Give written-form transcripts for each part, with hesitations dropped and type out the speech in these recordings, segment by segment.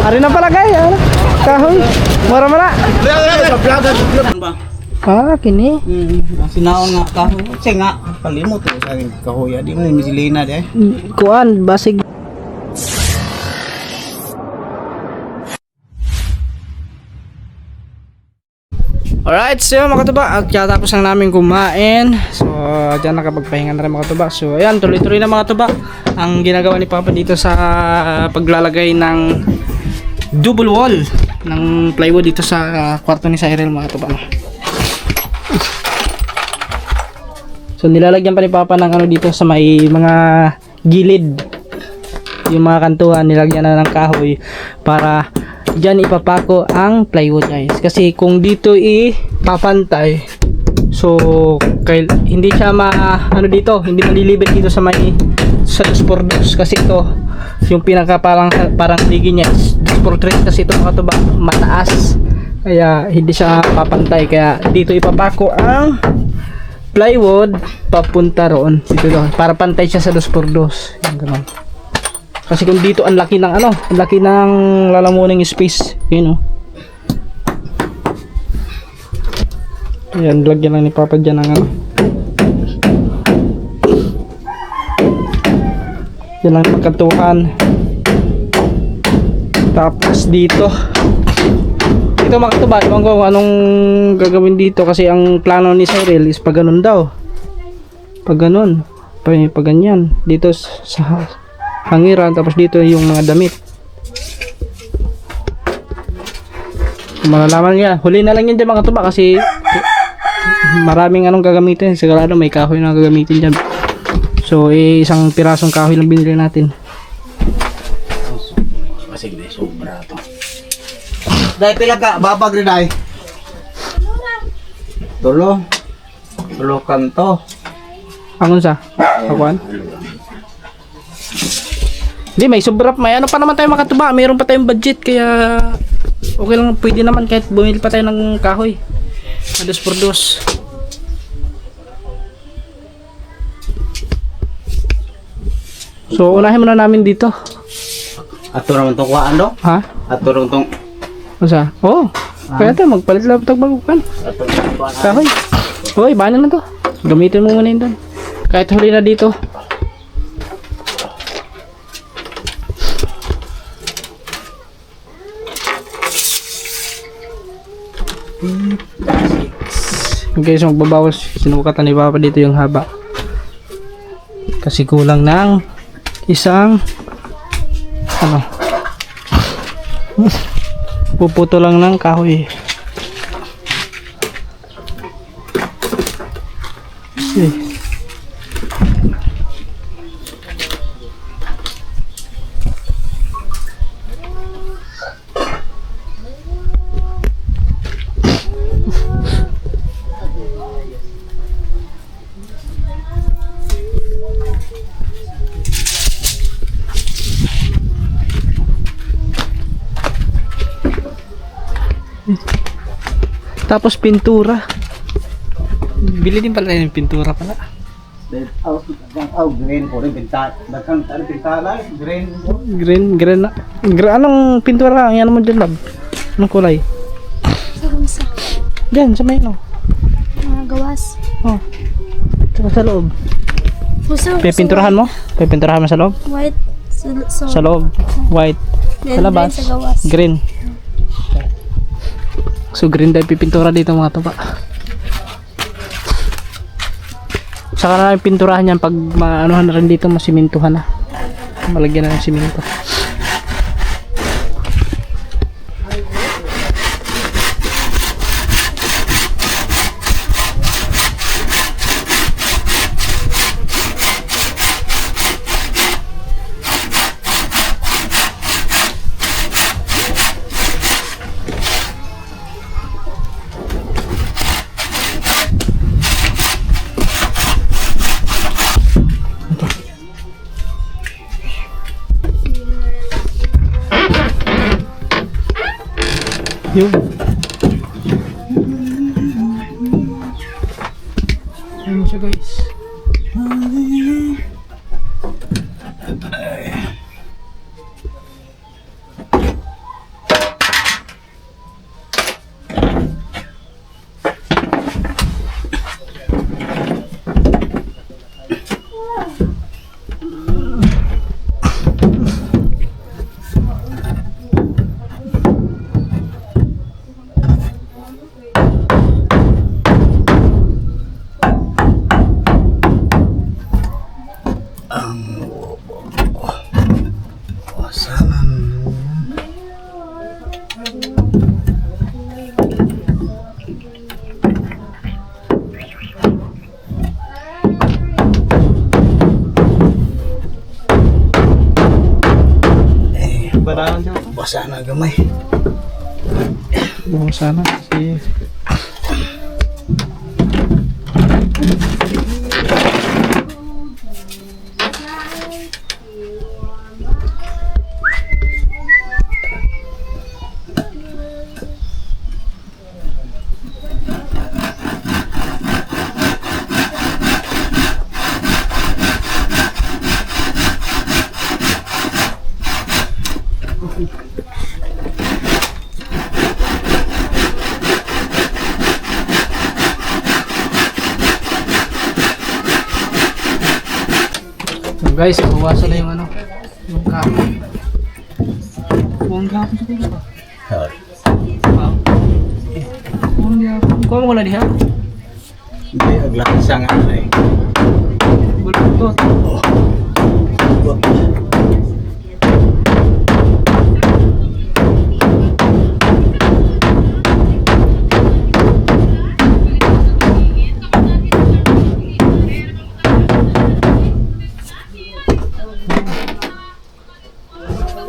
Ari na pala kay, ano? Kahoy. Mara-mara. Ah, kini. Sinaon nga kahoy. Kasi nga, palimot ko sa kahoy. Di mo misilina di ay. Kuan, basig. Alright, so mga katuba, at katapos lang namin kumain. So, dyan nakapagpahinga na rin mga katuba. So, ayan, tuloy-tuloy na mga katuba ang ginagawa ni Papa dito sa paglalagay ng double wall ng plywood dito sa kwarto ni Cyril mga katuba. So, nilalagyan pa ni Papa ng ano dito sa may mga gilid. Yung mga kantuhan, nilagyan na ng kahoy para dyan ipapako ang plywood guys, kasi kung dito ipapantay, so hindi siya ano dito, hindi malilibet dito sa may sa 2x2, kasi ito yung pinaka parang ligi niya is 2x3, kasi ito mga tuba mataas, kaya hindi siya papantay, kaya dito ipapako ang plywood papunta roon dito para pantay siya sa 2x2 yung ganun. Kasi kung dito ang laki ng ano, ang laki ng lalamuning space, yun oh. Ayan, lagyan lang ni Papa dyan ng ano. Yan lang pagkantuhan. Tapos dito makatuba, ewan ko anong gagawin dito, kasi ang plano ni Cyril is pag ganun daw. Pag ganun, pag ganyan. Dito sa hangiran, tapos dito yung mga damit. Malalaman niya, huli na lang yan dyan mga tuba, kasi maraming anong gagamitin, sigurado may kahoy na gagamitin dyan. So isang pirasong kahoy lang binili natin. Kasi hindi sobra to. Dahil pila ka, babag rin ay. Tulo kanto. Angon sa? Kakuan? Hindi, may sobra, may ano pa naman tayo makatuba, mayroon pa tayong budget, kaya okay lang, pwede naman kahit bumili pa tayo ng kahoy. 2x2. So unahin muna namin dito. Ato naman itong kuhaan do? Ha? Ato naman itong... Masa? Oo. Kaya tayo, magpalit lang itong bagukan. Kahoy. Uy, bana na to. Gamitin mo muna yun doon. Kahit huli na dito. Okay, so magbabawas, sinukatan ni Papa dito yung haba, kasi kulang ng isang ano, puputo lang ng kahoy. Okay. Tapos pintura. Bili din pala ng pintura pala. Green po rin pinta. Daghang pintala, green. Green na. Anong pintura? Yan mo dyan, lab. Anong kulay? Sa kumsa. Diyan, sa may no. Mga gawas. Oh. Tsaka sa loob. Puso. Pipinturahan mo? Pipinturahan mo sa loob? White. Sa loob. White. Sa labas. Sa gawas. Green. So green dye pipintura dito mga tuba. Saka na yung pinturahan yan pag maanuhan na rin dito, masimintuhan na. Malagyan na ng siminto. Yun. Ayun siya guys. Basa na gamay. Bawasan na kasi so guys, bawasan na yung ano, yung kahoy. Buong gapon sa kuya ba? Buong gapon. Kuha mo na diha? Hindi, aglaki sa nga ay. Bulot.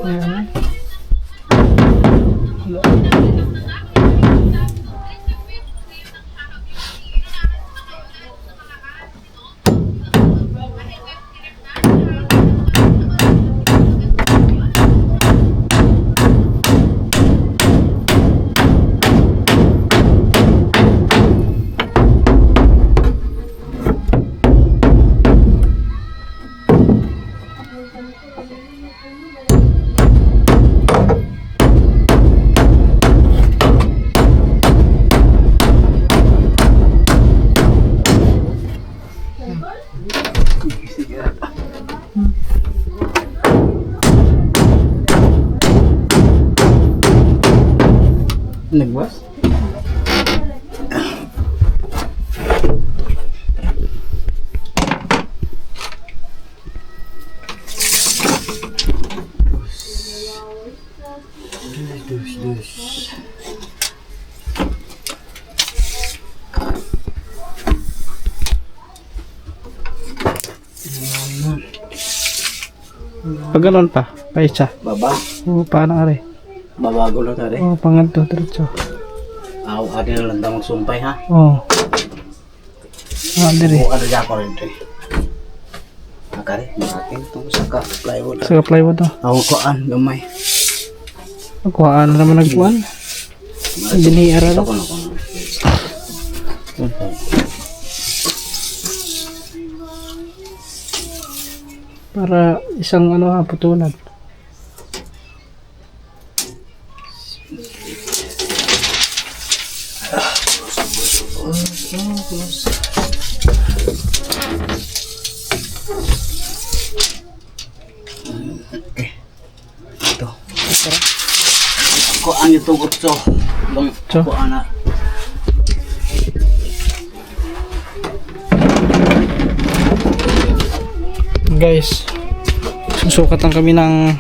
Ayan. Nagwas? Pag ganun pa, paisa. Baba. O, paano are? Babago lang tari. O, panganto, diretso. Aw, adi na lang daw magsumpay ha. O. Dire. O, ano dyan ko rin ito eh. Nakari, makating itong saka plywood. Sa plywood to. Aw, kuan, gamay. Kuhaan na naman nagkuhan. Diniara Ito na. ko na ko na. Para isang ano ha, putulan. Ito. Kuan yung tugot so. Bang So? kuan na. Guys, susukatan kami ng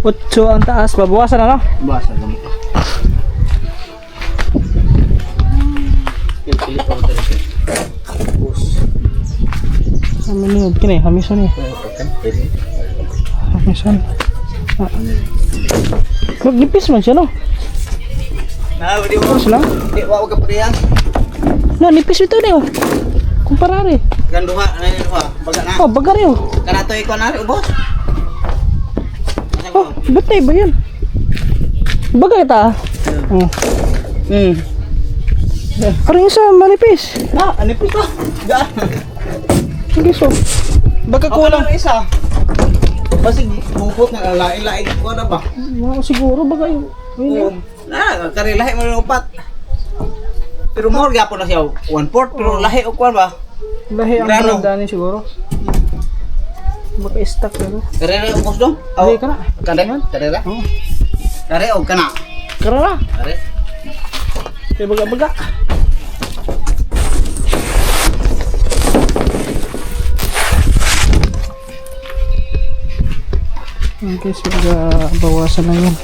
8 ang taas. Babawasan na, no? Basa gamay. Yung pilit ako talaga. Tapos. Haminod kini, hamison eh. Hamison. Ah. Magnipis man siya, no? Di mo. Tapos lang. Di, wawag ka pa riyan. No, nipis ito na yun. Kumparari. Ganduha, ano yun ha? Baga na. Oh, baga rin yun. Kanato ikaw na rin, boss. Oh, ba't na iba yun? Baga kita ah. Oh. Parang isa, manipis. Ah, ano po ito? Gaan. Sige, so. Baga kulang. Ako isa. Basig, bukot na lain-lain ko na ba? Wow, siguro baga yun. Ayun. Karilahi mo rin upat. Pero more gapon na siya, 1/4, pero lahi o kuwan ba? Lahi ang Grano. danin siguro. Maka-stack na, no? Karera o boss dong? Lahi ka na. Kare? Karera? Oo. Kare o kana? Karara. Kare? Kaya baga-baga. Okay, so bawasan lang yan.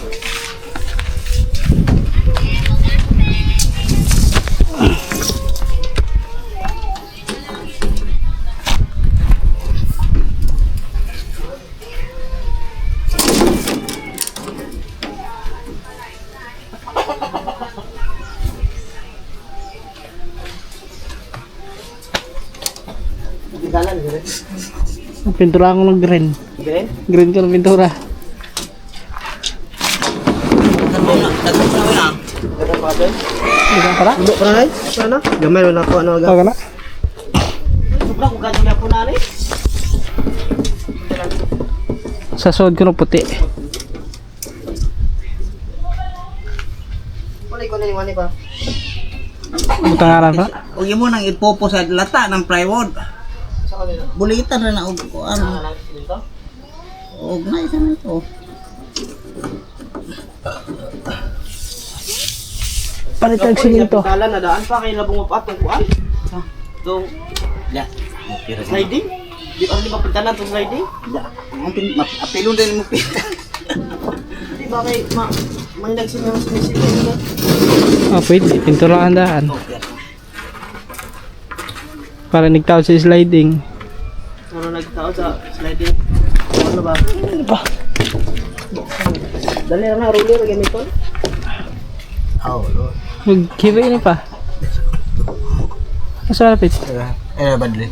Pintura ko ng green. Green? Green ko ng pintura. Dagang pa na. Dagang pa din. Hindi ka pala? Ulo pa na rin? Para na? Gamay na ako ano agad. Pagka na? Sobra kung gano'n na po na rin. Sa suod ko ng puti. Wala pa. Butangaran pa. Huwag mo nang ipopo sa lata ng plywood. Bulitan na og ko ano. Og na isa na ito. Palitan siminto. Kala na daan pa kay labong mapatong kuan. Tong ya. Sliding? Di pa di mapintalan tong sliding? Ya. Apilon din mo pinta. Di ba kay may nagsinang sinisilin Ah, pwede. Pinturahan daan. Para nagtawad sa sliding. Ano nagtao sa sliding? Ano ba? Ano ba? Dali na ruler gamiton. Oh, Lord. Mag-giveaway na pa. Mas malapit. Badli.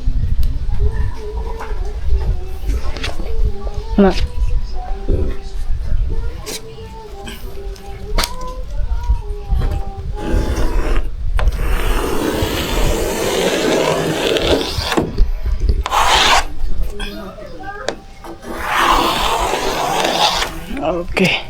Ano? Okay.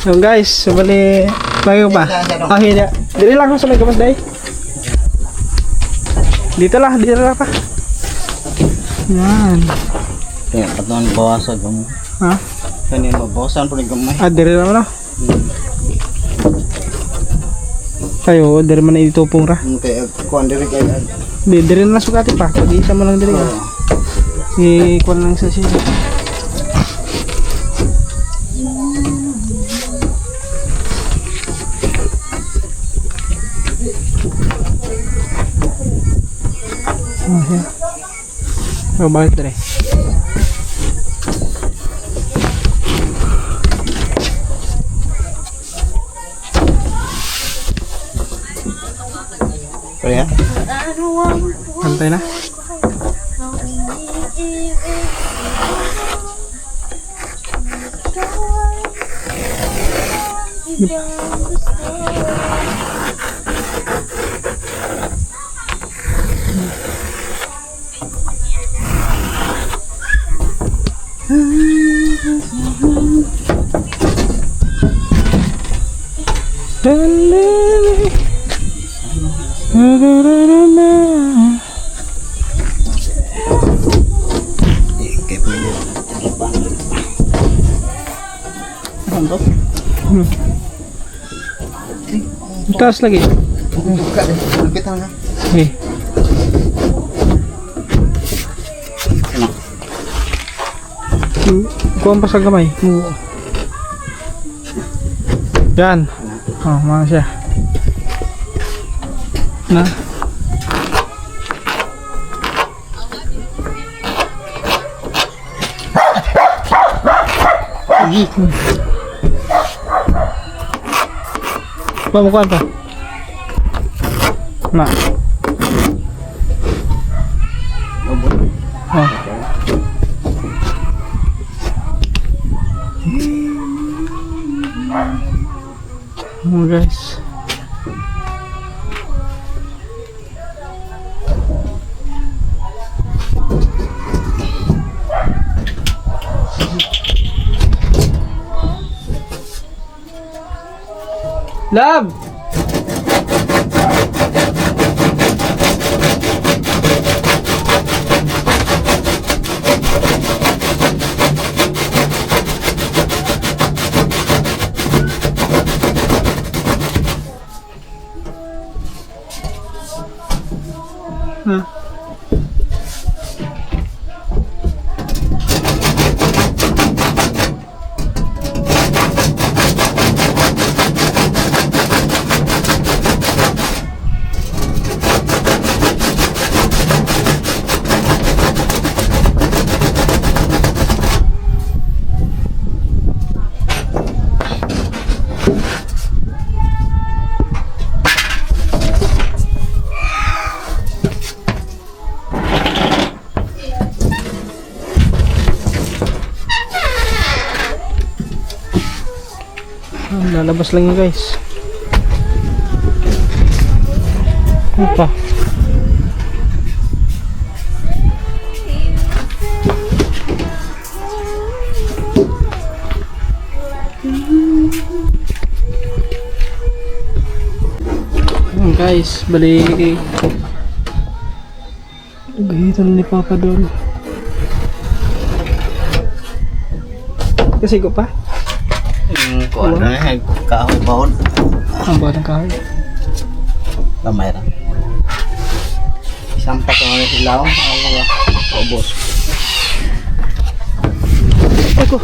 So guys, so bali bago pa. Ah, hindi. Dili lang ako sa may gamas day. Dito lang pa. Yan. Kaya patuan bawasan mo. Ha? Kani mabawasan po ni gamay. Ah, diri lang na. Kayo, diri man itupong ra. Kaya kuan diri kay Diri na sugati pa. Pag-isa mo lang diri. I-kuan lang sa siya. Oh, bakit dre? Kaya? Antay na. Kaya pwede. Ano to? Taas lagi. Buka deh. Lupit na. Okay. Kuha pa sa gamay. Yan. Oh, mga siya. Na. Kuha pa. Na. Oh. Oh guys. Love. Ha? Lalabas lang yun guys. Ano pa? Ayan guys, bali gahitan ni Papa doon. Kasi ko pa? Kuan na kahoy baon. Ang bawat ng kahoy. Gamay ra. Sampak ko na silaw. Ubos. Ako.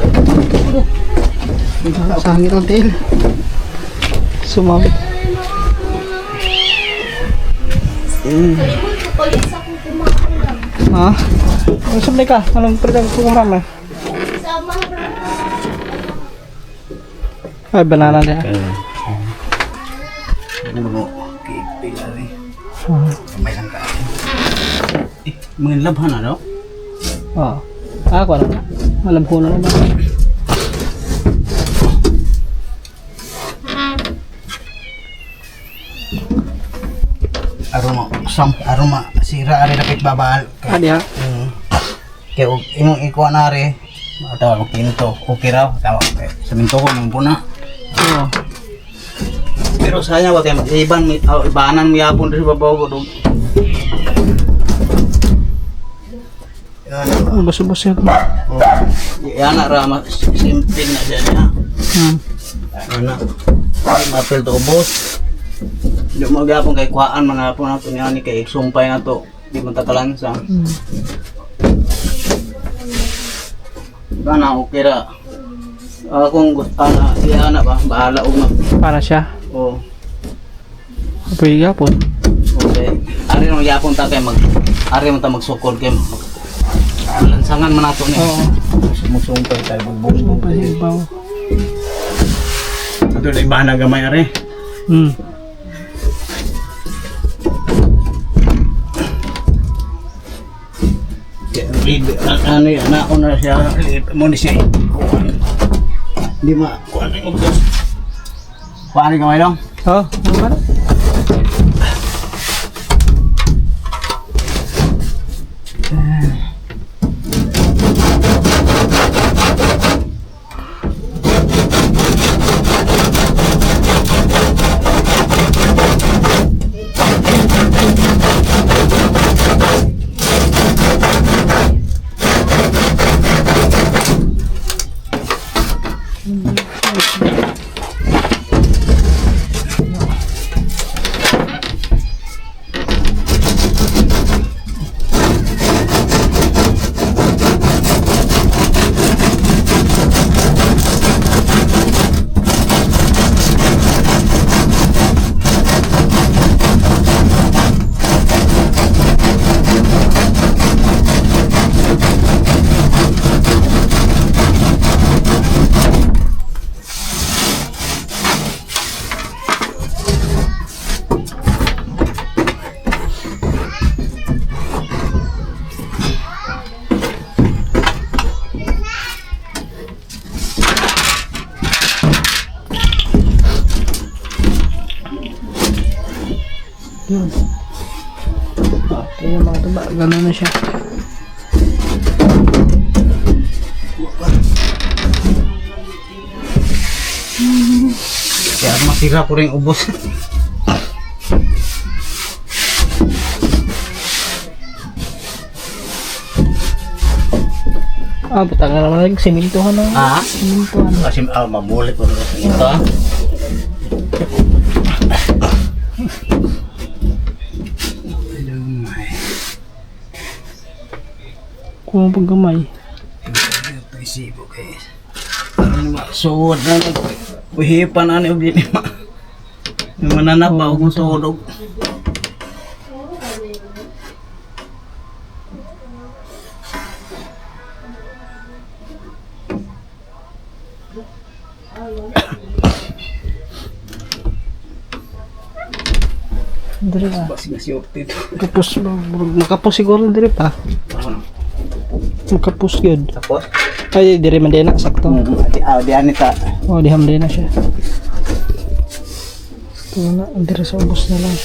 Sa hangin ang tail. Sumabit. Ha? Ang sablay ka? Anong pwede ko kumama? Ay, banana niya. Ano mo? Pila rin. Ah. Gamay lang ka. Mga labhan na daw? Oo. Ako na. Alam ko na naman. Aroma sira ari dapat babal. Adi ha? Kaya imong ikuha na rin. Tawag ko pinto. Okay raw. Tawag ko. Sa minto ko nung puna. Oo. Pero sayang ba kayo ibanan mo yapon rin sa babaw ko doon. Yan. Ubus-ubus yun. Yan na rama. Simple na siya niya. Ano? Mapil to ubos. Hindi mo gyapon kay kuhaan man na po na ito niya ni kay sumpay na to. Di mo takalansang. Diba na, okay ra. Kung gusto na, iya na ba? Bahala o Para siya. Oo. Pwede yapon. Okay. Ari mo yapon ta kay ari mo ta magsukod kay lansangan man nato niya. Oo. Sumusumpay tayo bugbog. Pwede ba? Ito na iba na gamay ari. Ano yan, nauna siya, mo ni siya. Hindi ma, kuhaan yung ubos. Kuhaan yung kamay lang? Oo. Ano ba na? Yun. Kaya mga tuba, gano'n na siya. Kaya masira ko rin ubos. Butang na naman simintuhan na. Simintuhan. Kasi mamulit ko rin ito. Kung paggamay. Ito isibo kay. Ano ba? Suod na nagpuhipan na ni Ubli ni Ma. Yung mananak ba kung suod. Dire pa. Basi nga si Orti ito. Kapos ba? Makapos siguro dire pa. Makapos yun. Tapos? Ay, dire man din na. Sakto. Di anita. Oh, diham din na siya. Ito na. Dire sa ubos na lang.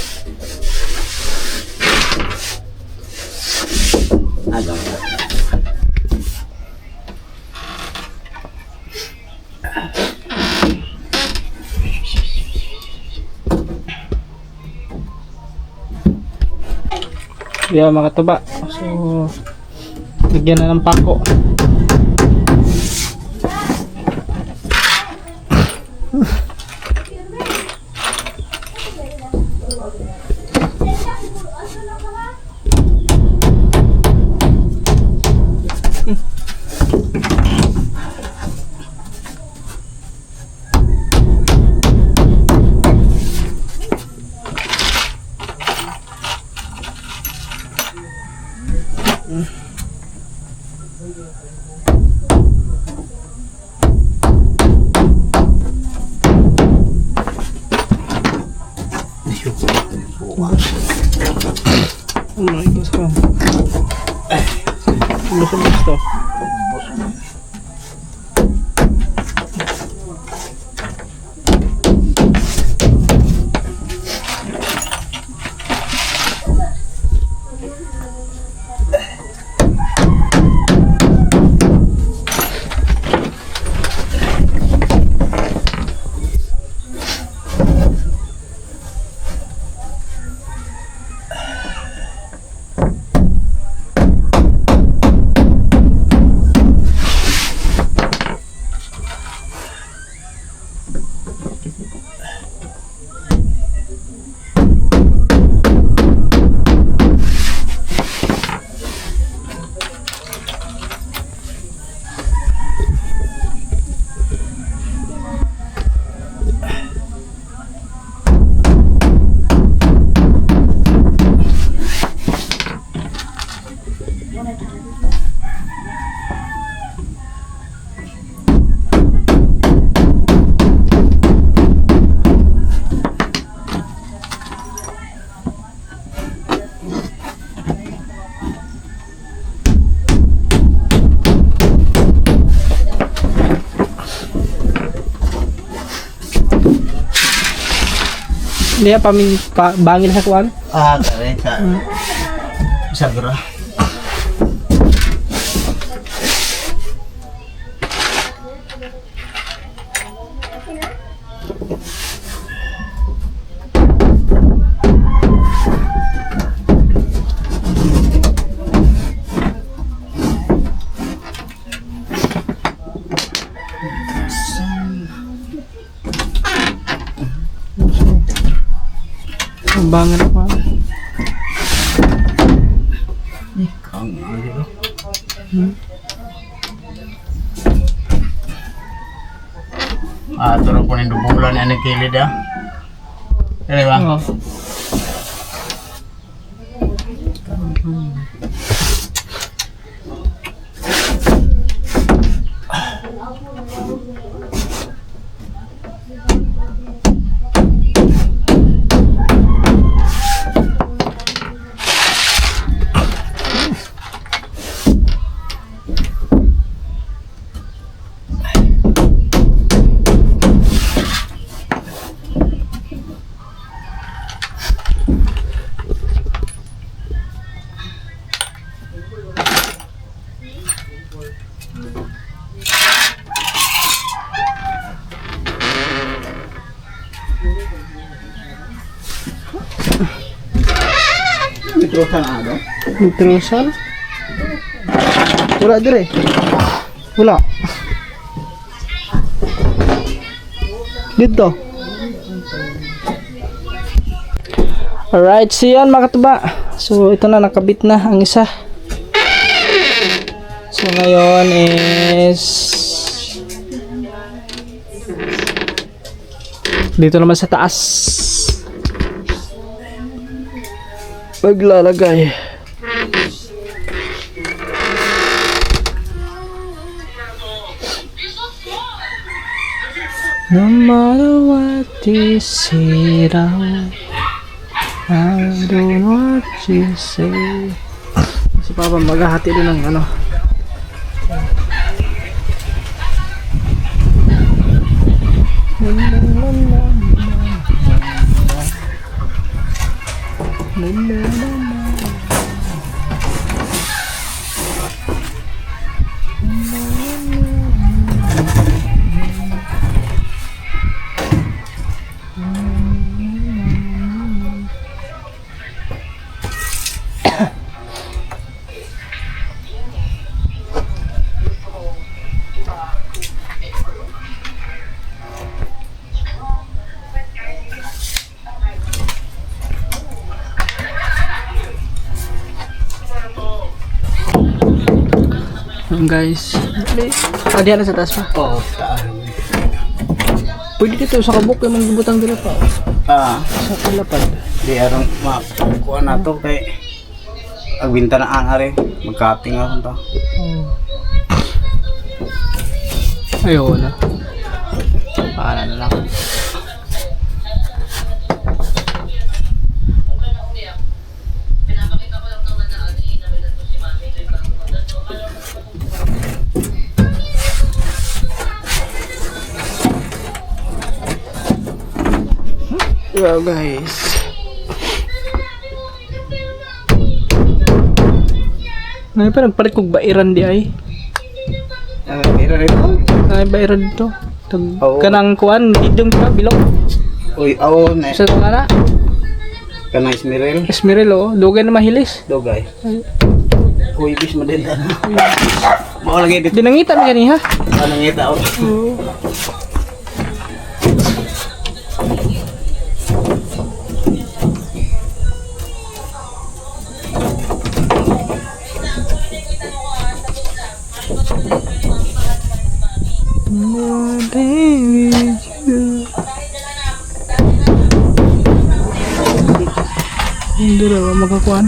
Agaw. Yeah, mga tuba. So, bigyan na ng pako. Oh my God. Ubos to. Hindi bangin sa kuwan. Kare sa Sagra. Bangin ako. Kang dito. Turun ko ng dubulan yan ng kilid ah. Ano ba? Oh. Mitrusan ano? Intrusan? Wala dire. Wala. Dito. Alright, so yan mga katuba. So ito na, nakabit na ang isa. So ngayon is dito naman sa taas maglalagay. No matter what you say, I don't know what you say. Si Papa maghahati doon ng ano. Guys, diyan na sa taas pa. Oo, taas. Pwede dito sa kabuk yung manggibutang dila pa. Sa kalapad. Di arang makuha na to kay agbinta na ari magkating ako to. Ayaw na. Paano na lang. Wow guys. Ngayon pa nagpalit kong bairan di ay. Pero rin po. Ay bairan dito. Oo. Kanang kuan didong ka bilog. Uy, oo na. Sa tong ana. Kana Ismirel. Esmeril oh, dugay na mahilis. Dogay. Uy, bis mo din. Mao lagi dito. Dinangita mi gani ha. Ano ngita ako. Oo. Hindi raw makakuan.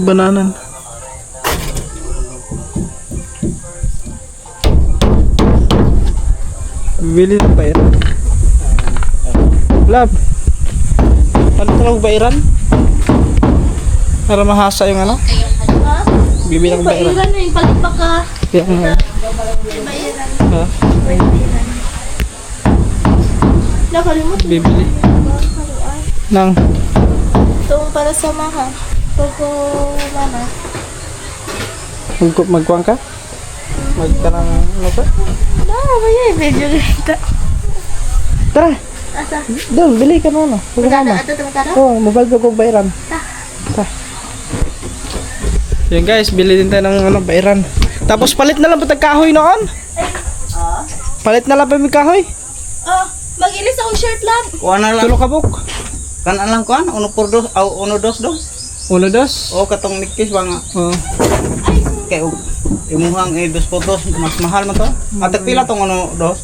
Bananan. Bili na ba yan? Lab. Ano talagang bairan? Para mahasa yung ano? Bibili ng bairan. Pairan na yung palipak ka. Yung Pairan. ha? Nakalimot. Bibili. Nang Itong para sa maha. Pagko mana. magkuhan ka? Magkarang ano ka? Ba yan? Medyo ganda. Tara! Asa? Doon, bili ka muna. Pagkama. Ato tumatara? Oo, mobile ko bairan. Ta. Yan guys, bili din tayo ng ano, bairan. Tapos palit na lang patag kahoy noon. Palit na lang pa may kahoy. Oh, mag-ilis akong shirt lang. Kuha na lang. Tulo ka buk. Kana lang kuan, uno por dos, uno dos dos. Uno, dos. O katong nikis ba nga. Oo. Kay imuhang dos potos mas mahal man to. Atag pila tong uno dos.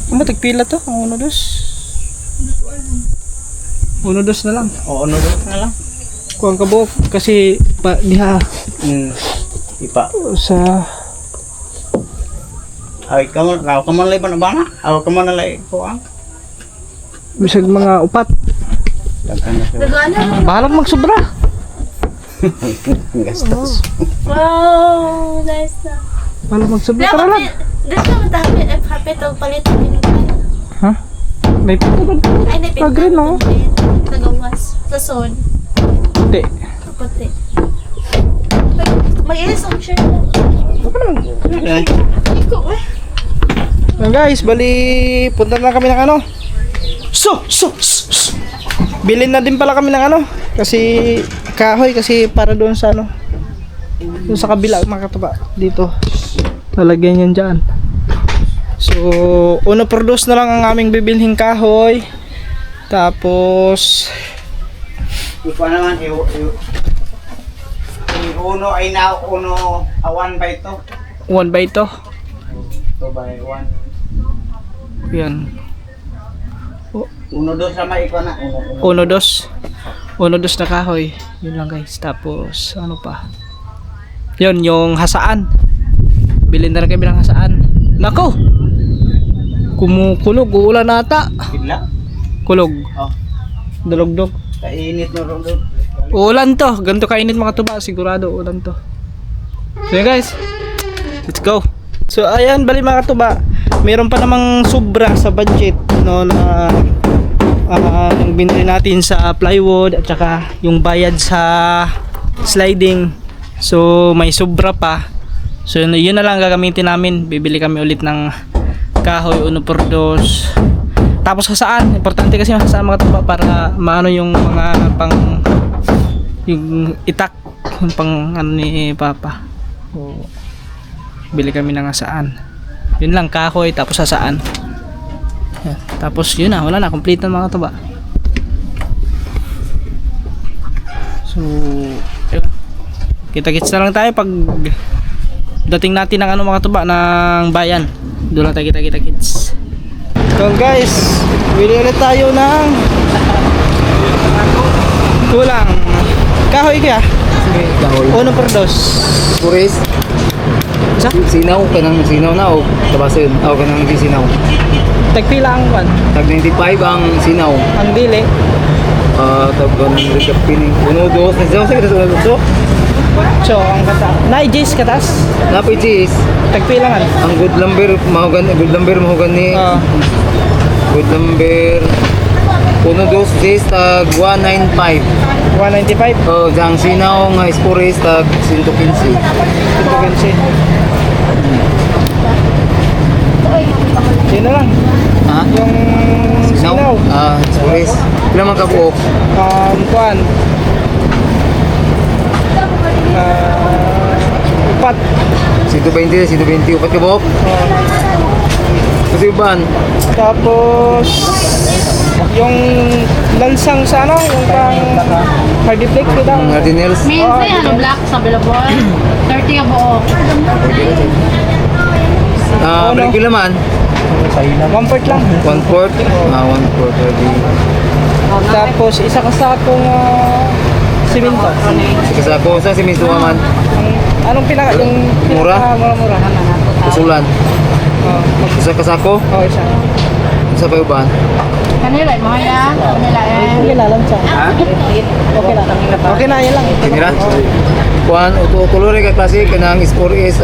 Ano tagpila to? Ang uno, dos. Uno, dos na lang. O uno dos na lang. Kuhan ka buk. Kasi pa, diha Ipa. sa Ay kamu lay ba na bana? Aw kamu na lay kuan. bisag mga upat. Daghan na siya. Nagana. Bahalang magsobra. Gastos. Wow, nice na. Bahalang magsobra. Tara lang. Dito naman tayo. Happy itong palit. Ha? May pito ba? Ay, napit. Pag-green, no? Nagawas. Sa son. Hindi. Kaputi. Mag-ilis akong shirt lang. Ay, Ikaw eh. Yan guys, bali punta na kami ng ano. Bilhin na din pala kami ng ano. Kasi kahoy kasi para doon sa ano. Doon sa kabila mga kataba dito. Lalagyan yan dyan. So, uno per dos na lang ang aming bibilhing kahoy. Tapos, Ikaw naman, uno ay na, uno, 1 by 2. 1 by to. 2 by 1. Yan. Uno, dos sama, ikaw na. Uno dos. Uno dos na kahoy. Yun lang guys. Tapos, ano pa? Yun, yung hasaan. Bilhin na rin kami ng hasaan. Nako! Kumukulog. Uulan nata. Bigla? Kulog. Oh, Dulog-dog. kainit na ron doon. Uulan to. Ganito kainit mga tuba. Sigurado uulan to. So yun guys. Let's go. So ayan, bali mga tuba. Meron pa namang sobra sa budget no na yung binili natin sa plywood at saka yung bayad sa sliding. So may sobra pa. So yun na lang gagamitin namin. Bibili kami ulit ng kahoy uno por dos. Tapos hasaan, importante kasi yung hasaan mga tuba para maano yung mga pang yung itak, yung pang ano ni Papa. So, bili kami ng hasaan. Yun lang, kahoy tapos hasaan. Yan. Tapos yun na, wala na, complete na mga tuba. So, yun. Kita-kits na lang tayo pag dating natin ng ano mga tuba ng bayan. Doon lang tayo kita-kits. So guys, bili ulit tayo ng kulang kahoy kaya Dahol. uno per dos. Puris. Isa? Sinaw ka ng sinaw na o tabasin. O ka ng di sinaw. Tagpila ang kwan Tag 95 ang sinaw. ang dili Tag ka ng recapin. Uno, dos. Nasinaw sa kita sa uno, dos. so ang kata na Jace katas Napay cheese. tagpila nga Ang good lumber mahugan ni. Good lumber. Uno, dos, cheese. Tag 195. 195 O, ang sinaw nga isporis. Tag 115. ito gansi yun na lang Ha? yung sinaw Isporis. Pila man kabuok. kwan upat 120. Upat kabuok. Kasi uban. tapos yung lansang sa ano yung pang hardy flake kita Ang Cardinals. Minsan ano black sa Bilabon. 30 ka buo. Brigula man. 1/4 lang 1/4. 1/4 ready. tapos isa ka sa akong simento Sige sa ako sa siminto man. anong pinaka yung Mura? mura Usulan. Isa ka sako. isa Isa pa uban. Kanila mo ya. Kanila okay na lang siya okay na yan lang Kinira. Kuan utulo rin ka klase kanang score is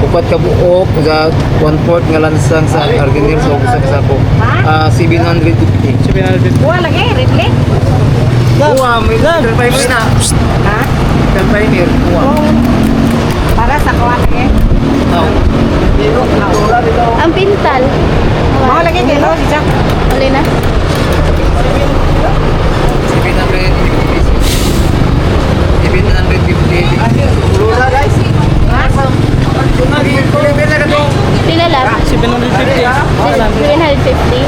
upat ka buok sa 1/4 nga lansang sa Cardinals o isa ka sako. 750. 750 Wala lagi, Ridley. Kuha, may driver na. Ha? Driver. Kuha. Para sa kuha lagi. Ang pintal. Mo lagi kay no siya. Huli na. 750. Pila lang? 750 750.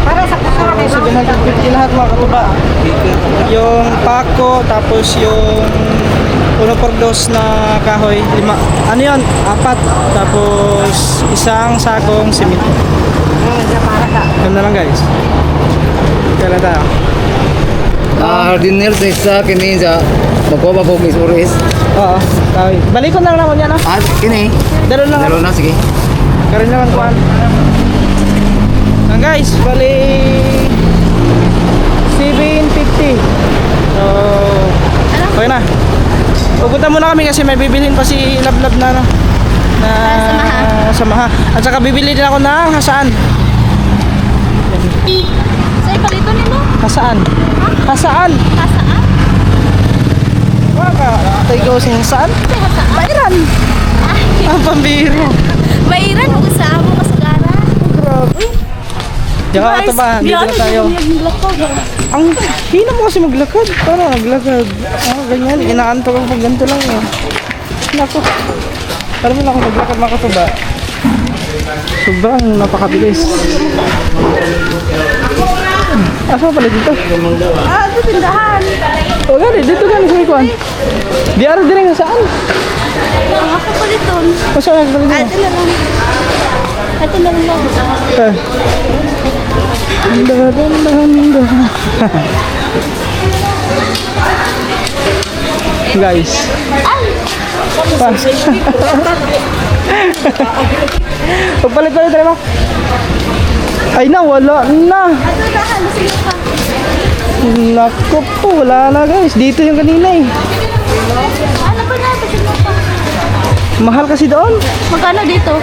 Para sa kuha kay 750 lahat mga katuba yung pako tapos yung uno por dos na kahoy 5 ano yun 4 tapos isang sakong simento yun na lang guys kaya lang tayo Cardinals isa kini sa magkuha pa po may suris. oo kahoy balik ko na lang naman yan Kini. dalo lang Dalo na sige. karin naman kuhan guys bali 750 so okay na pupunta muna kami kasi may bibilhin pa si Lablab na no na samaha at saka bibili din ako ng hasaan Sa'yo palito nito? hasaan hasaan Kasaan? waka tayo sa hasaan bayaran ang pambiro Bayaran mo sa amo kasagara. grabe diyan ka ito ba dito na tayo ang hina mo kasi maglakad para maglakad ganyan inaantok ako pag ganito lang nako Alam mo na kung naglakad mga katuba. Sobrang napakabilis. Asa pala dito? Ito tindahan. O gani, dito gani sa ikuan. Di araw din nga saan? Ako pa dito. O saan nga dito? Ito lang. Ito lang lang. Guys. Papalit-palit tayo ba? Ay na, wala na. Ito dahan. Sige pa. Naku po, wala na guys. Dito yung kanina eh. Ano ba na? Sige pa. Mahal kasi doon. Magkano dito?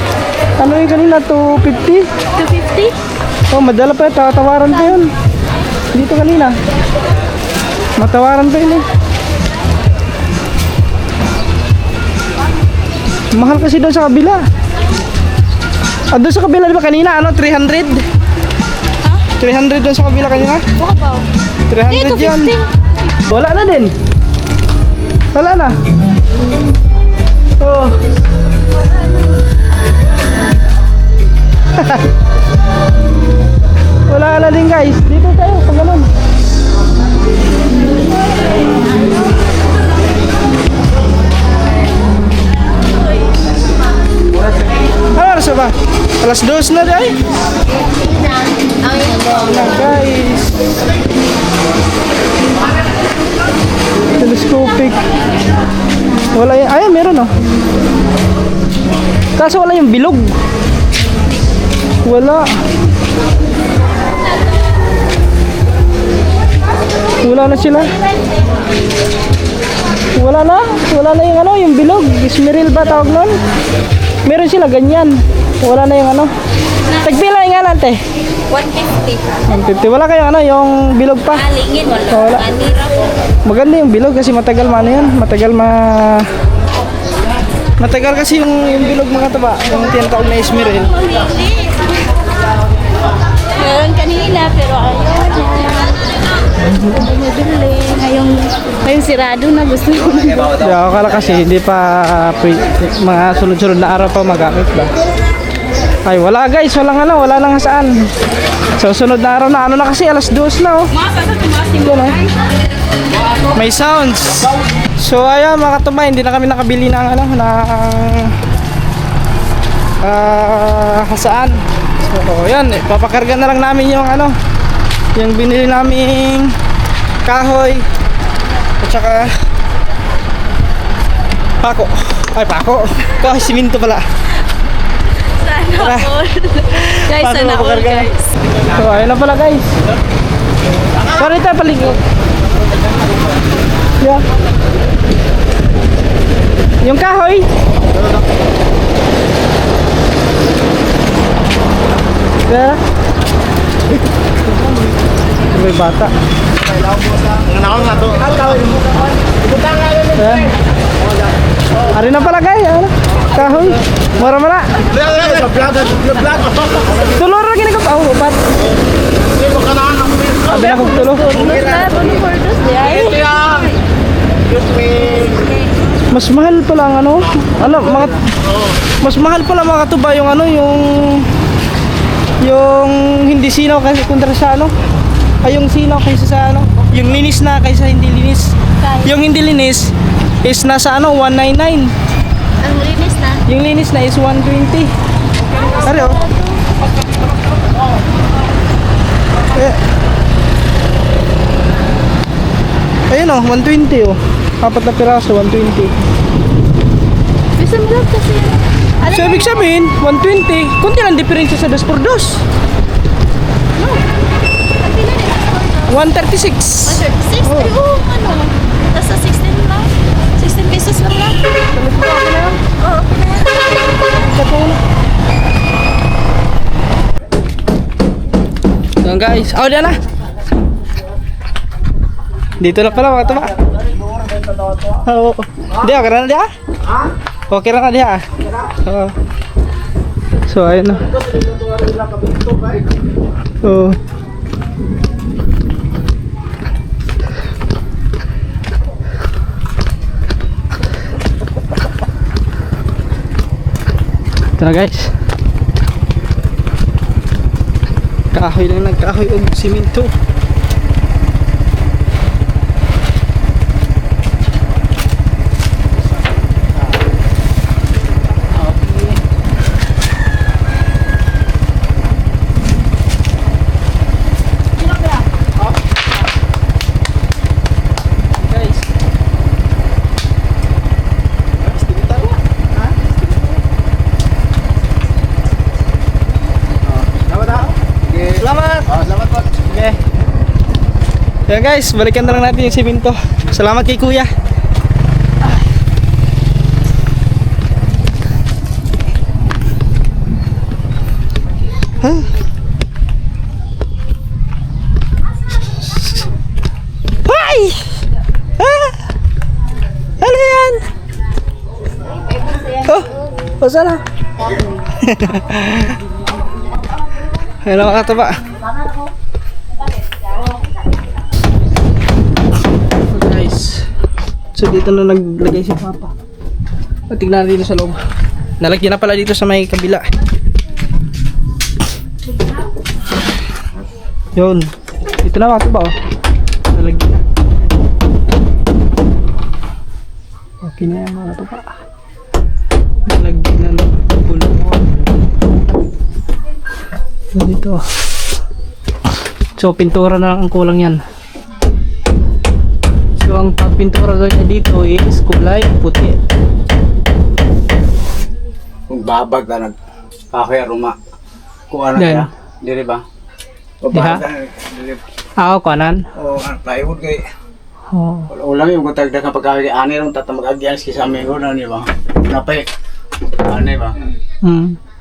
Ano yung kanina? 250? 250? Oh, madala pa yun. Tatawaran pa yun. Dito kanina. Matawaran pa yun eh. Mahal kasi doon sa kabila. Ah, doon sa kabila di ba kanina? Ano? 300? 300 doon sa kabila kanina? Baka ba? 300 yan. Wala na din. Wala na. Oh. Wala na din guys. Dito tayo pag ganun. Ano oras ba? Alas 2 na day. Na guys. Telescopic. Wala yan. Ay, meron oh. Kaso wala yung bilog. Wala. Wala na sila. Wala na. Wala na yung ano, yung bilog. Ismeril ba tawag nun? Meron sila ganyan. Wala na yung ano. Tagpila yung nga nante. 150. 150. Wala kayong ano, yung bilog pa. Alingin, wala. Wala. Anira po. Maganda yung bilog kasi matagal ano yan. Matagal kasi yung bilog mga taba. Yung tinatawag na ismeril. Meron kanina, pero ayaw na. Bumibili. Ngayong sirado na gusto ko. Di akala kasi hindi pa mga sunod-sunod na araw pa magamit ba. Ay wala guys, wala na nga saan. So sunod na araw na ano na kasi alas 2 na oh. Yan, oh. May sounds. So ayan mga katumay, hindi na kami nakabili ng ano saan. So yan, papakarga na lang namin yung ano, yung binili naming kahoy at saka pako. Ay pako. Kahoy siminto pala. Sana all. Guys, Paano sana all mapakarga? guys. So ayun na pala guys. Sorry tayo paligid. Yeah. Yung kahoy. Yeah. May bata. Yeah. Ari na pala guys. Ano? Kahoy. Mara-mara. Tulor lagi na ka pa. Upat. Abi na kong tulo. Mas mahal pala ang ano? Ano, mga mas mahal pala mga katuba yung ano, yung hindi sinaw kasi kontra sa ano? Ay yung sinaw kaysa sa ano? Yung linis na kaysa hindi linis. Yung hindi linis is nasa ano 199. Ang linis na. Yung linis na is 120. Ari oh. Ayun oh, 120 oh. 4 na piraso, 120. Gusto mo lang kasi. So ibig sabihin, 120. Kunti lang diferensya sa 2x2. No. Kapila nila. 136. 136? Oh. Ano? Nasa 16 lang. 16 pesos lang lang. Oo. So guys, diyan na. Dito na pala mga tuba. Oo. Di, okay na dia? Okay na dia. Oo. So ayun na. Oo. Ito na guys. Kahoy lang nagkahoy og simento. Salamat! Salamat po. Okay. Yan guys, balikan na lang natin yung simento. Salamat kay kuya. Huh? Ay! Ah! Ano yan? Oh, o sana? Hello mga kataba. Guys, so dito na naglagay si Papa. Tignan natin dito sa loob. Nalagyan na pala dito sa may kabila. Yun. Dito na mga kataba, oh. Nalagyan na. Okay na yan mga kataba. Nalagyan na ng bulungan. Dito. So pintura na lang ang kulang yan. So ang pintura niya dito is kulay puti. Kung babag na nagkahoy aruma. Kuha na Yan. kaya. Dili ba? O Diha? babag na. Dili. Kanan. O plywood kay. Oh. Ulang yung kung tagdag ng pagkahoy. Ani rin tatamag-agyan sa amin ko na niya ba? Napay. Ano ba?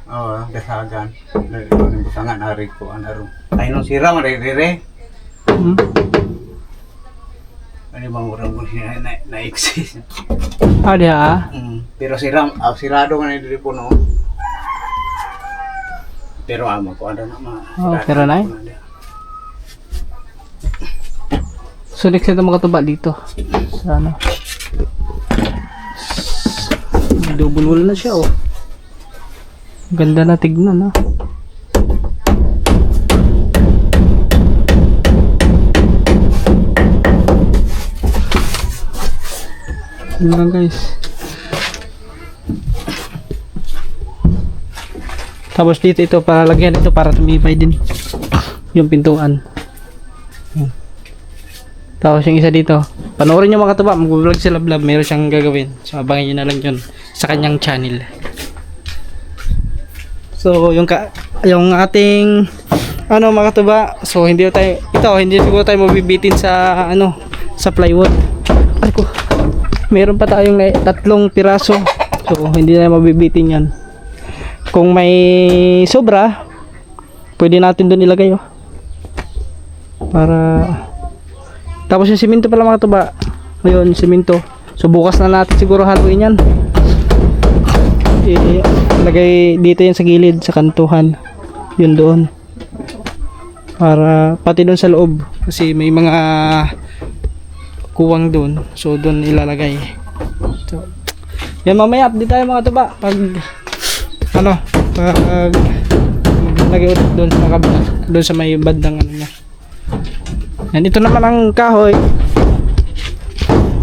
Oo, dasagan. Yung butangan, ari ko, anaro. Ay, nung sira, marire. Ano bang urang mo na-exist? Diha. Pero sirado nga na dito po, no? Pero ama ko, ano na Oh, pero na So next ito mga tuba dito. Sa ano? Double wall na siya, oh. Ganda na tignan, no? Ano lang guys. Tapos dito ito para lagyan ito para tumibay din yung pintuan. Tapos yung isa dito, panoorin nyo mga katuba, mag-vlog si Lablab, meron siyang gagawin. So abangan nyo na lang yun sa kanyang channel. So yung ating ano mga katuba, so hindi siguro tayo mabibitin sa sa plywood. Ay ko. Meron pa tayong 3 piraso. So hindi na mabibitin 'yan. Kung may sobra, pwede natin doon ilagay, oh. Para tapos yung simento pala mga katuba. Ngayon, simento. So bukas na natin siguro haluin 'yan. Lagay dito yan sa gilid sa kantuhan, yun doon, para pati doon sa loob kasi may mga kuwang doon, so doon ilalagay. So yan, mamaya update tayo mga tuba pag lagay ulit doon sa kabila, doon sa may bandang niya. Yan, ito naman ang kahoy.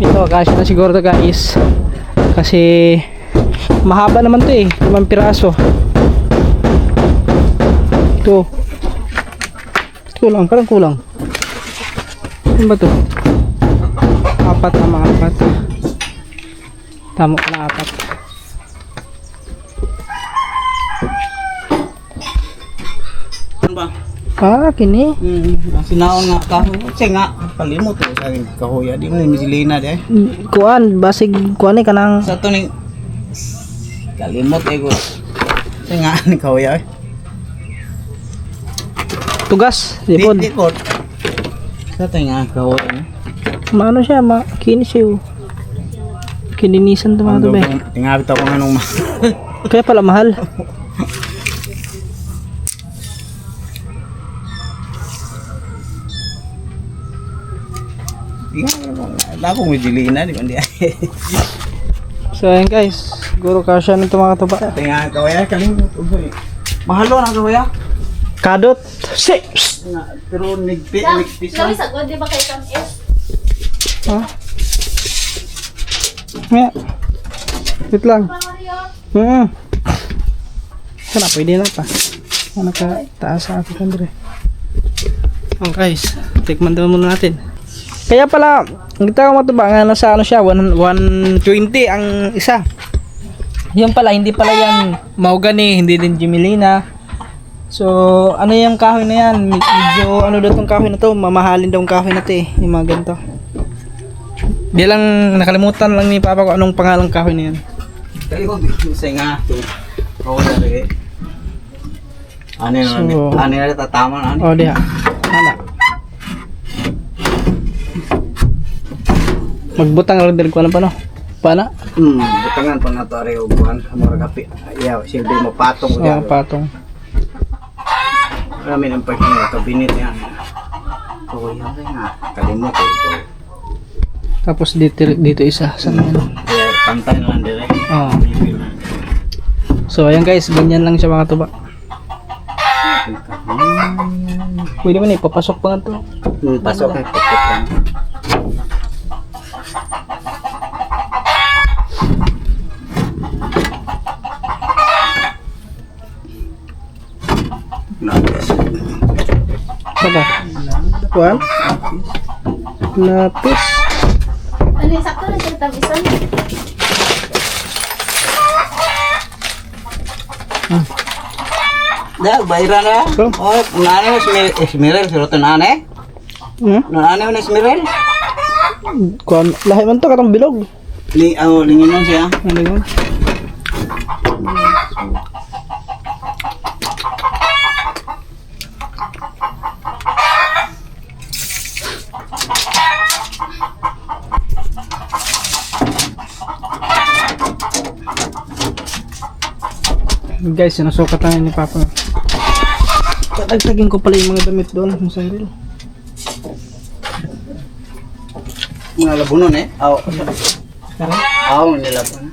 Ito kasi na siguro to guys, kasi mahaba naman to, 5 piraso. Ito kulang. Ano ba to? 4 na, 4. Tama ka na 4. Ano ba? Kini. Sinaon nga kahoy. Kasi nga, kalimot ko sa kahoy. Di mo ni misilina di. Kuan, basig kuan kanang Sa to ni kalimot ko. Kasi nga, ni kahoy. tugas, lipod. Lipod. Sa to nga kahoy. Maano siya, makinis siya. Kininisan to mga to, be. Tingabit ako nga nung Kaya pala mahal. Wala akong misilina. Di ba? So ayan guys, Siguro kasya nito mga katuba. Tingnan kawaya kalimut ugoy. Mahalo na kawaya. Kadot. Si. Psst. Pero nigpis Lawis ako, di ba kayo kang Ha? Nga. Wait lang. Sana pwede na pa. Ano ka taas sa akin Andre. Oh guys, tikman daw muna natin. Kaya pala, kita ko matuba nga nasa ano siya, 120 ang isa. Yung pala, hindi pala yan mahogany, hindi din Jimelina. So, ano yung kahoy na yan? Medyo, ano daw tong kahoy na to? Mamahalin daw ang kahoy na to eh. Yung mga ganito. Di lang, nakalimutan lang ni Papa ko anong pangalang kahoy na yan. Kali ko say nga to. Kawala lagi. So- Ano na tatama na. Oh, diha. Hala. Magbutang lang din ko alam pa no? Pana? Butangan pa na to ari uguan. Mura kape. Ayaw, silbi mo patong Oh, patong. Marami ng paghinga ito, binit yan. Kaway nga, kalimut ko. Tapos dito isa sa ano. Kaya pantay na lang dire. Oh. So ayan guys, ganyan lang siya mga tuba. Pwede man ipapasok pa nga to. Pasok ay pagkat lang. Napis. Saka. Kuan? Lapis. Ano yung sakto na siya tabisan? Dah, bayaran ya. So? Oh, nane Esmerel, surutan nane. Nane na Esmerel. Kuan, lahi man to katong bilog. Lingin mo siya. Ano yun? Guys, sinusukat na ni Papa. Tatagtagin ko pala yung mga damit doon sa reel. Mga labunon eh. Aw. Tara. Aw, nilabon.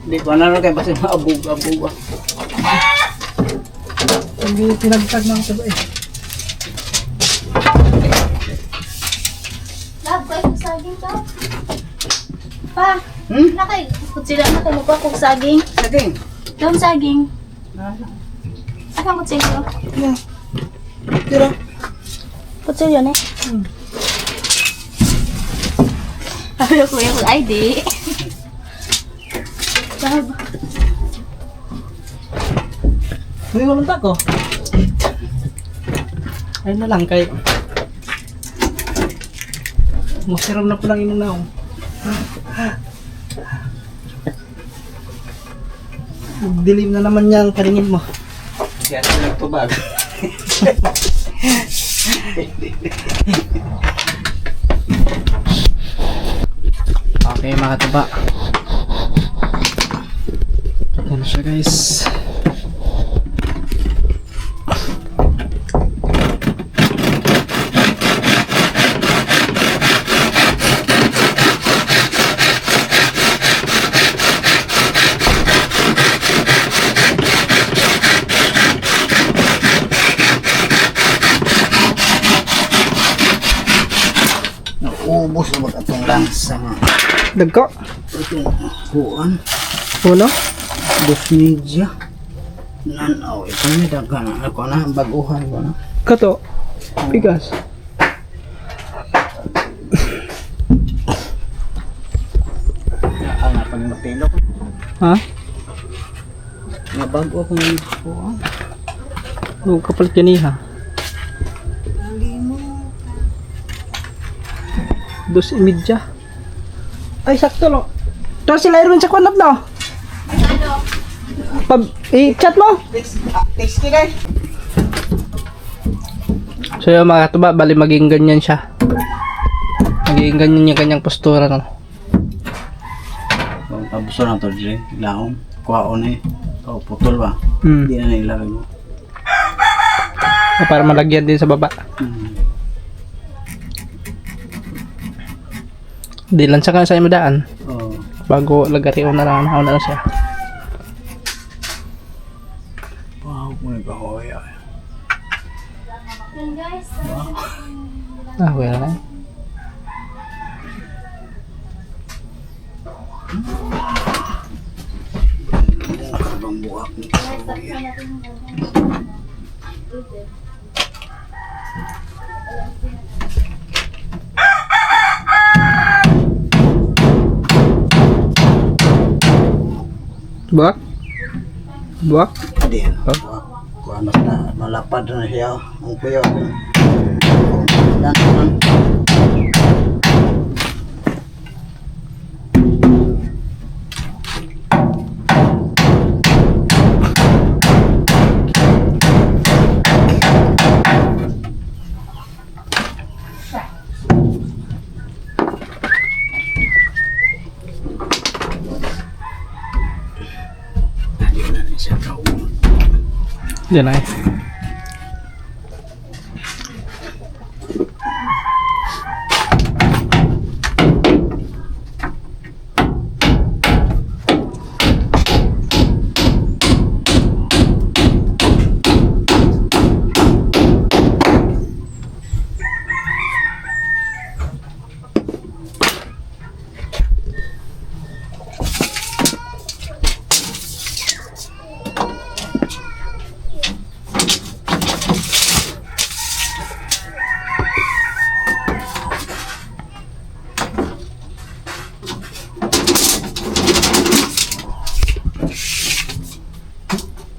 Di ba na kayo basta maabog-abog. Hindi pinagtag ng sabay. Lab, kayo kung saging ka? Pa, Hmm? nakay, kutsila na kayo ko kung saging. Saging. Doon saging. Akang kutsilyo. Tira. Kutsilyo na eh. Ano kuya ko, ay di. Lab. Hindi ko lunta ko. Ayun na lang kay. Musiram na po lang inunaw. Dilim na naman niya ang paningin mo. Kaya sila tubag. Okay mga tuba. Ito na siya guys. Naubos na mag atong lansa nga. Dagko. Itong kuan. Uno. Dos media. Nanaw. Ito may dagan. Ako na. Baguhan ko na. Kato. Bigas. Ang napang matilo ko. Ha? Nabago ako ng kuan. Huwag kapalit kaniha. Dos imidya. Ay, sakto lo. Ito sila iron sa kwanap no? I-chat mo. Text ka guys. So yung mga katuba, bali maging ganyan siya. Maging ganyan yung kanyang postura no? Abuso na to dre. Laon. Kuhaon eh. O putol ba? Hmm. Hindi na nilagay mo. Para malagyan din sa baba. Di lang sa mo daan. Oh. Bago lagari na lang siya. Wow, mo nagkahoy. Wala na. Abang buhak ni Buak? Buak? Hindi yan. Kuha mas na malapad na siya. Ang kuya. Dan. Yan ay.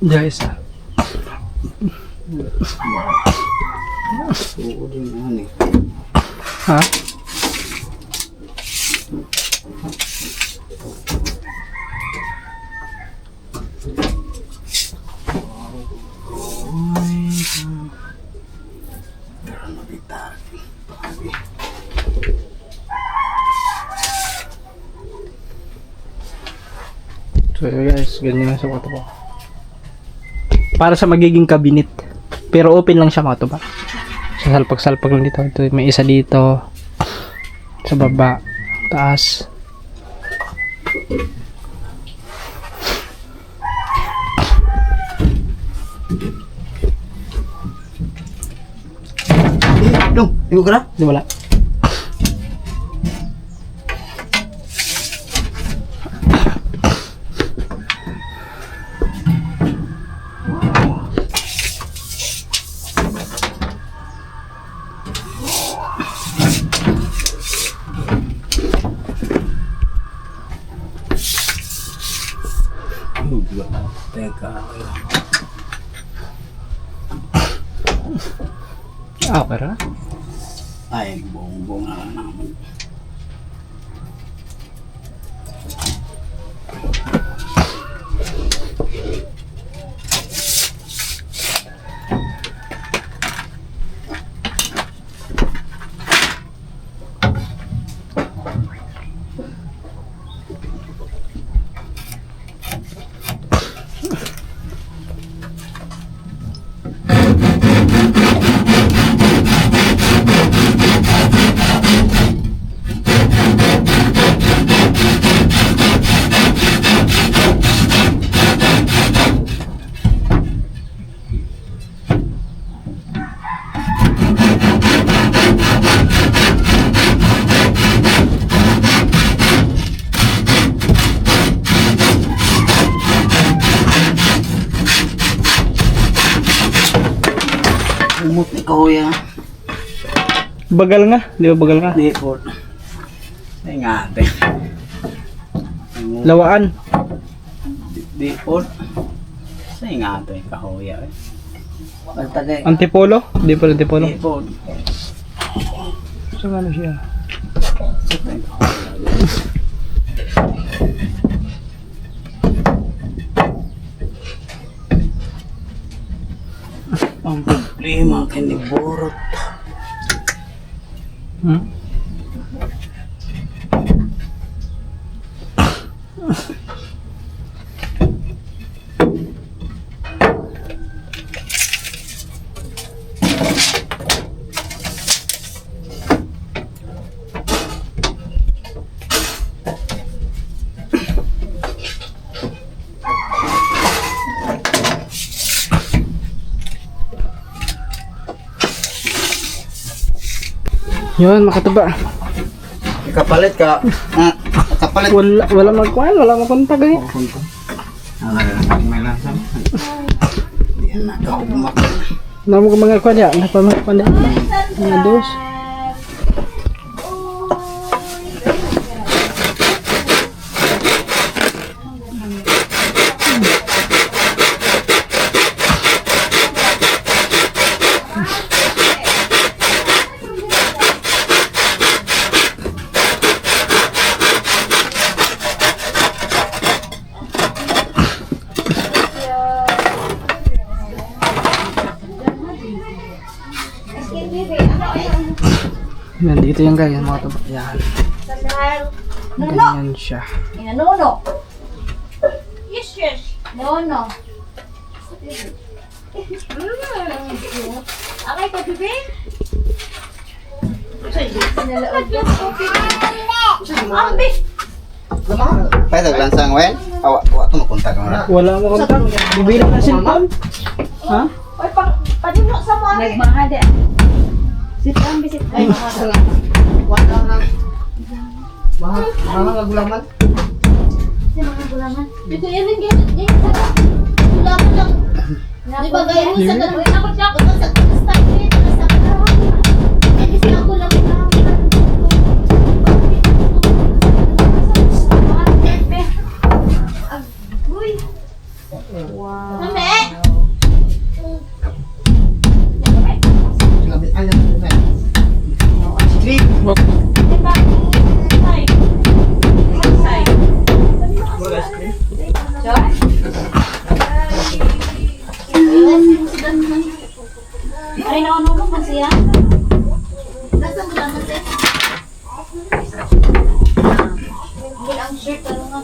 Guys, ha? So guys, ganyan lang sa kwarto ko. Para sa magiging cabinet. Pero open lang siya mga to ba? So, salpag-salpag lang dito. Ito, may isa dito. Sa baba. Taas. Dong, tingko ka na? Di wala. Teka. Pero? Ay, buong-buong na lang naman. Umot ni Kuya. Bagal nga. Di ba bagal nga? Di po. Ay nga, ate. Lawaan. Di po. Ay nga, ate. Kahoya. Pagtagay. Antipolo? Di pa antipolo. Di po. So ano siya? Ang problema kay ni Borot. Hmm? Yun, makataba. Kapalit ka. Kapalit. Wala magkuhan, wala magkontag eh. May lasang. Di na ka umak. Namo ko mga kuhan ya, napamagkuhan ya. Mga dos. Yan, dito yung ganyan mga taba. Yan. Ganyan siya. Inanuno. Yes, yes. No. Aray ko, bibi. Sinalaod ka. Ambi. Pwede lansang wen. Awa to makontak mo na. Wala mo kontak. Bibilang na cellphone. Ha? Oy, padino sa mo. Nagmahali. Sit down, bisit. Ay, Mga gulaman. si mga gulaman. Dito yan ang ganyan. Gulaman lang. Di ba gaya mo sa gano'n? Ako siya, ako sa start eh. Sa karawang. Ay, kasi ako lang na. Agoy. Wow. Mame! Ay, naano mo pa siya? Nasa mo lang natin? Ang shirt, ano nga?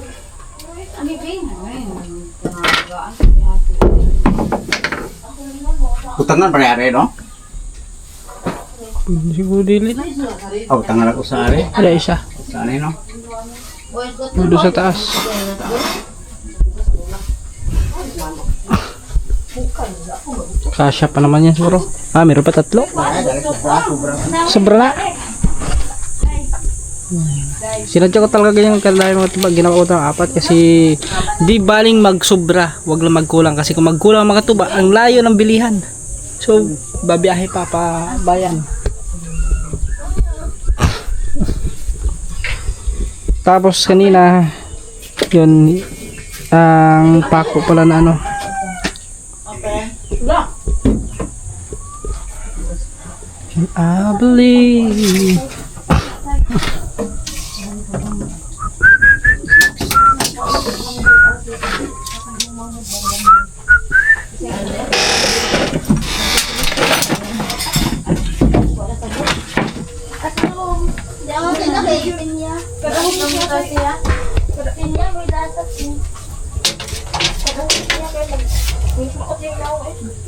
Ang ibig? Utangan pare no? Siguro dili. Oh, utangan ako sa are. Ada isa. Saan no? Doon sa taas. Kasya pa naman yan siguro. Ah, meron pa tatlo. Sobra na. Sinadya ko talaga ganyan kalahim mga tuba. Ginawa ko ito ng apat kasi di baling magsobra. Huwag lang magkulang kasi kung magkulang mga tuba, ang layo ng bilihan. So, babiyahe pa bayan. Tapos kanina, yun, ang pako pala na ano. I believe.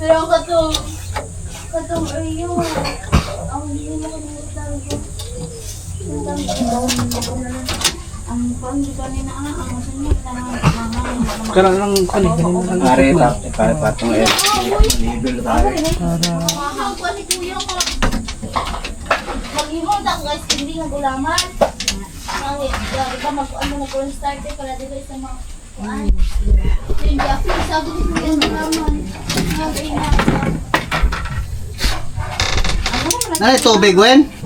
Pero katong iyo. Ang hindi mo nilitaw ko. Ang panggitan ni na ang masunod na Kaya lang kanina lang. Are pa patong eh. Level tayo. mahang ko ni kuya ko. Maghimo ta guys hindi nga gulaman. Ang iba mag-ano na corn starter para dito sa mga kuan. Hindi ako sabi ni kuya gulaman. Nalay tubig wen.